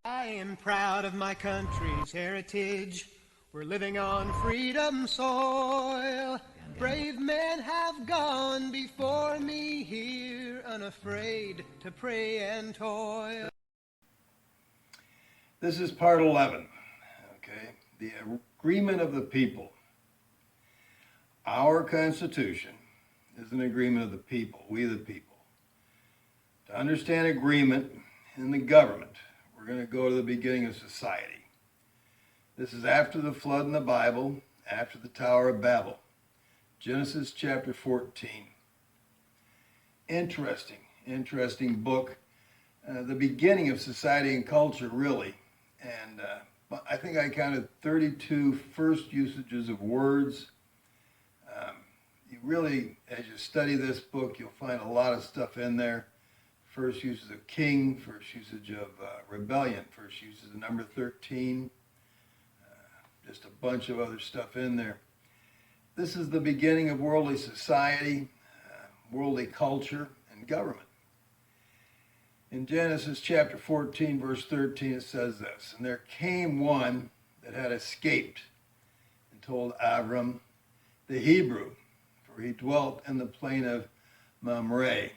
I am proud of my country's heritage. We're living on freedom soil. Brave men have gone before me here, unafraid to pray and toil. This is part 11, okay? The agreement of the people. Our Constitution is an agreement of the people, we the people. To understand agreement in the government, we're going to go to the beginning of society. This is after the flood in the Bible, after the Tower of Babel. Genesis chapter 14. Interesting book. The beginning of society and culture, really. And I think I counted 32 first usages of words. You really, as you study this book, you'll find a lot of stuff in there. First usage of king, first usage of rebellion, first usage of number 13. Just a bunch of other stuff in there. This is the beginning of worldly society, worldly culture, and government. In Genesis chapter 14, verse 13, it says this, "And there came one that had escaped and told Abram the Hebrew, for he dwelt in the plain of Mamre,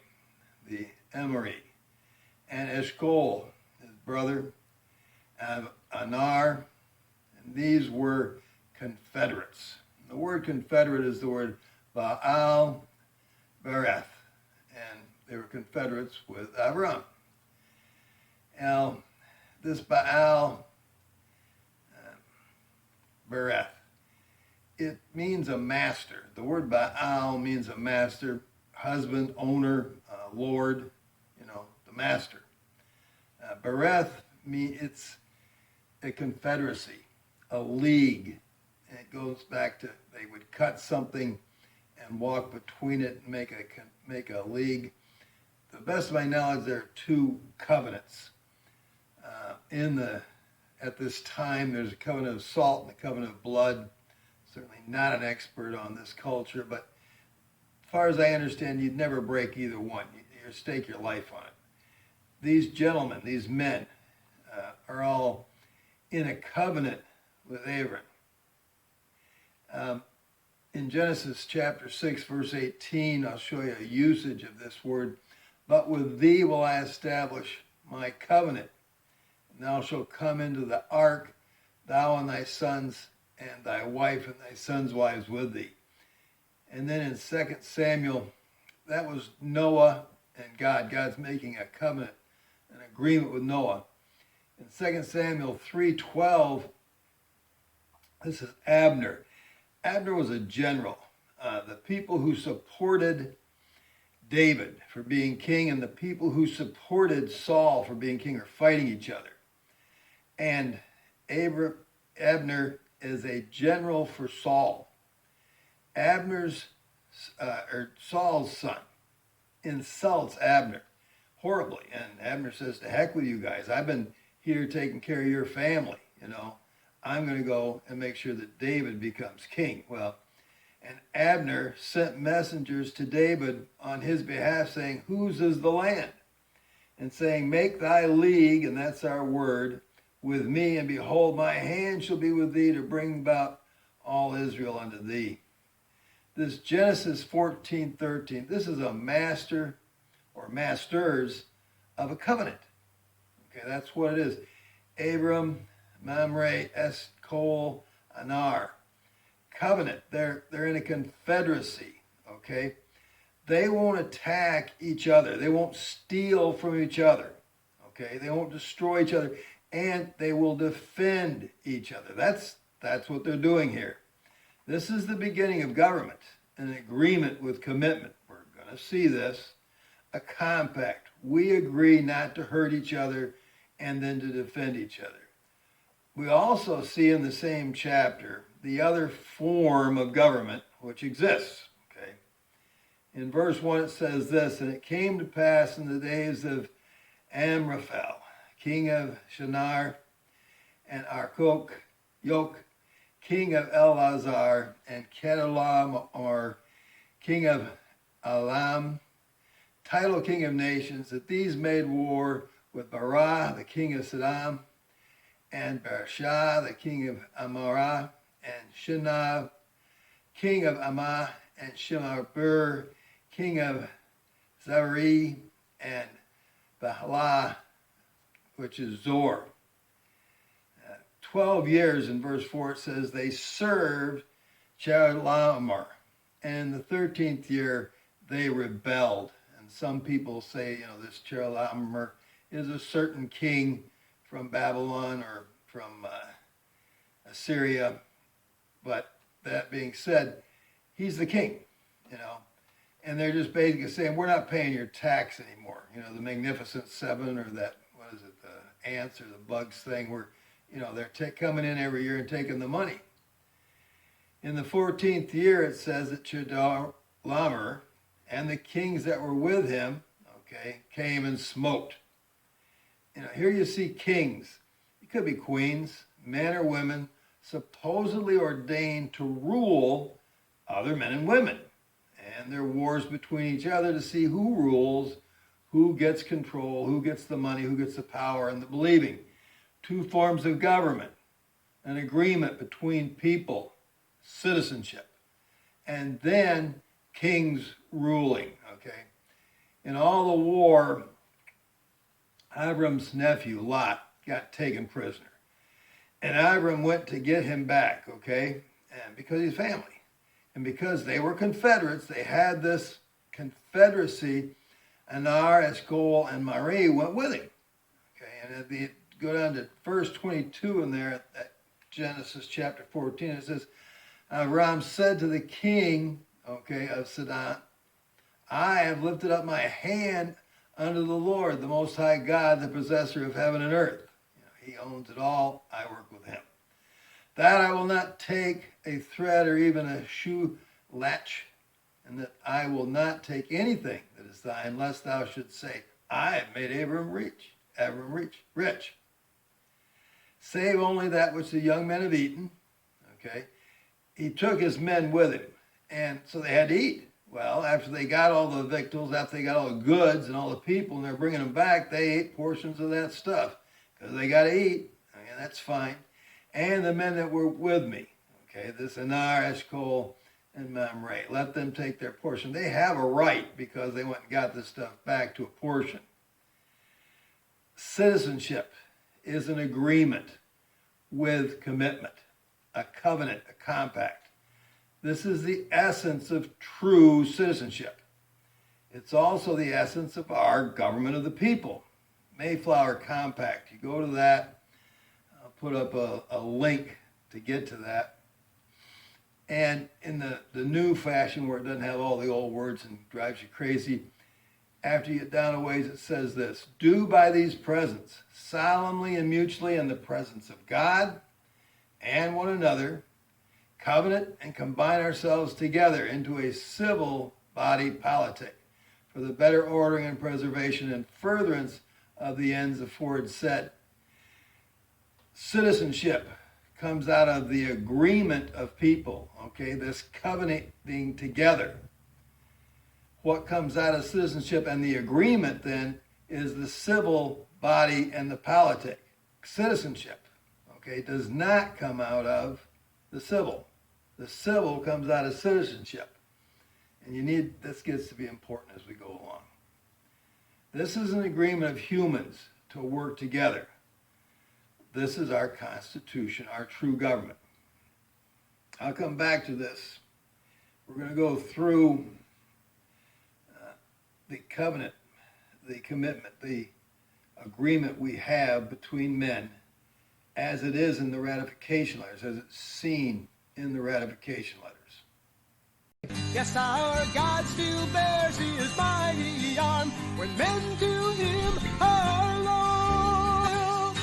the Emori, and Eshcol, his brother, and Anar, and these were confederates." The word confederate is the word Baal Bereth, and they were confederates with Abram. Now, this Baal Bereth, it means a master. The word Baal means a master, husband, owner, lord, the master. Bereth, it's a confederacy, a league. And it goes back to they would cut something and walk between it and make a league. To the best of my knowledge, there are two covenants. At this time, there's a covenant of salt and a covenant of blood. Certainly not an expert on this culture, but as far as I understand, you'd never break either one. You stake your life on it. These gentlemen, these men, are all in a covenant with Abram. In Genesis chapter 6, verse 18, I'll show you a usage of this word. "But with thee will I establish my covenant, and thou shalt come into the ark, thou and thy sons, and thy wife and thy sons' wives with thee." And then in 2 Samuel, that was Noah and God. God's making a covenant, an agreement with Noah. In 2 Samuel 3:12, this is Abner. Abner was a general. The people who supported David for being king and the people who supported Saul for being king are fighting each other. And Abner is a general for Saul. Saul's son insults Abner horribly. And Abner says, "To heck with you guys. I've been here taking care of your family, I'm going to go and make sure that David becomes king." Well, and Abner sent messengers to David on his behalf saying, "Whose is the land?" And saying, "Make thy league," and that's our word, "with me, and behold, my hand shall be with thee to bring about all Israel unto thee." This Genesis 14:13, this is a master or masters of a covenant. Okay, that's what it is. Abram, Mamre, Eshcol, Anar. Covenant. They're in a confederacy. Okay? They won't attack each other. They won't steal from each other. Okay? They won't destroy each other. And they will defend each other. That's what they're doing here. This is the beginning of government, an agreement with commitment. We're going to see this. A compact. We agree not to hurt each other and then to defend each other. We also see in the same chapter the other form of government which exists. Okay? In verse 1 it says this, "And it came to pass in the days of Amraphel, king of Shinar, and Arkok, king of Elazar, and Kedalam, or king of Alam, title king of nations, that these made war with Barah, the king of Saddam, and Bershah, the king of Amorah, and Shinab, king of Amah, and Shemarbur, king of Zari, and Bahala, which is Zor. 12 years in verse 4 it says they served Chedorlaomer, and in the 13th year they rebelled. And some people say, this Chedorlaomer is a certain king from Babylon or from Assyria. But that being said, he's the king, and they're just basically saying, we're not paying your tax anymore. The Magnificent Seven, or that, what is it, the ants or the bugs thing, they're coming in every year and taking the money. In the 14th year, it says that Chedorlaomer and the kings that were with him, came and smoked. Here you see kings. It could be queens, men or women, supposedly ordained to rule other men and women. And there are wars between each other to see who rules, who gets control, who gets the money, who gets the power and the believing. Two forms of government, an agreement between people, citizenship, and then kings ruling, In all the war, Abram's nephew, Lot, got taken prisoner. And Abram went to get him back, and because he's family. And because they were Confederates, they had this confederacy. Anar, Eshcol, and Mamre went with him. And if you go down to verse 22 in there, at Genesis chapter 14, it says, Abram said to the king, of Sidon, I have lifted up my hand unto the Lord, the Most High God, the possessor of heaven and earth. He owns it all. I work with him. That I will not take a thread or even a shoe latch, and that I will not take anything that is thine, lest thou shouldst say, I have made Abram rich. Save only that which the young men have eaten. He took his men with him, and so they had to eat. Well, after they got all the victuals, after they got all the goods and all the people, and they're bringing them back, they ate portions of that stuff because they got to eat. That's fine. And the men that were with me, this Anar, Eshcol, and Mamre, let them take their portion. They have a right because they went and got this stuff back to a portion. Citizenship is an agreement with commitment, a covenant, a compact. This is the essence of true citizenship. It's also the essence of our government of the people. Mayflower Compact. You go to that. I'll put up a link to get to that. And in the new fashion where it doesn't have all the old words and drives you crazy, after you get down a ways, it says this: do by these presents, solemnly and mutually in the presence of God and one another, covenant and combine ourselves together into a civil body politic for the better ordering and preservation and furtherance of the ends aforesaid. Citizenship comes out of the agreement of people, this covenanting together. What comes out of citizenship and the agreement then is the civil body and the politic. Citizenship, does not come out of the civil. The civil comes out of citizenship. And this gets to be important as we go along. This is an agreement of humans to work together. This is our Constitution, our true government. I'll come back to this. We're going to go through the covenant, the commitment, the agreement we have between men as it is in the ratification letters, as it's seen in the ratification letters. Yes, our God still bears his mighty arm when men to him are loyal.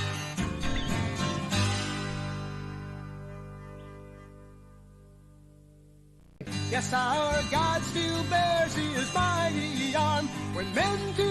Yes, our God still bears his mighty arm when men to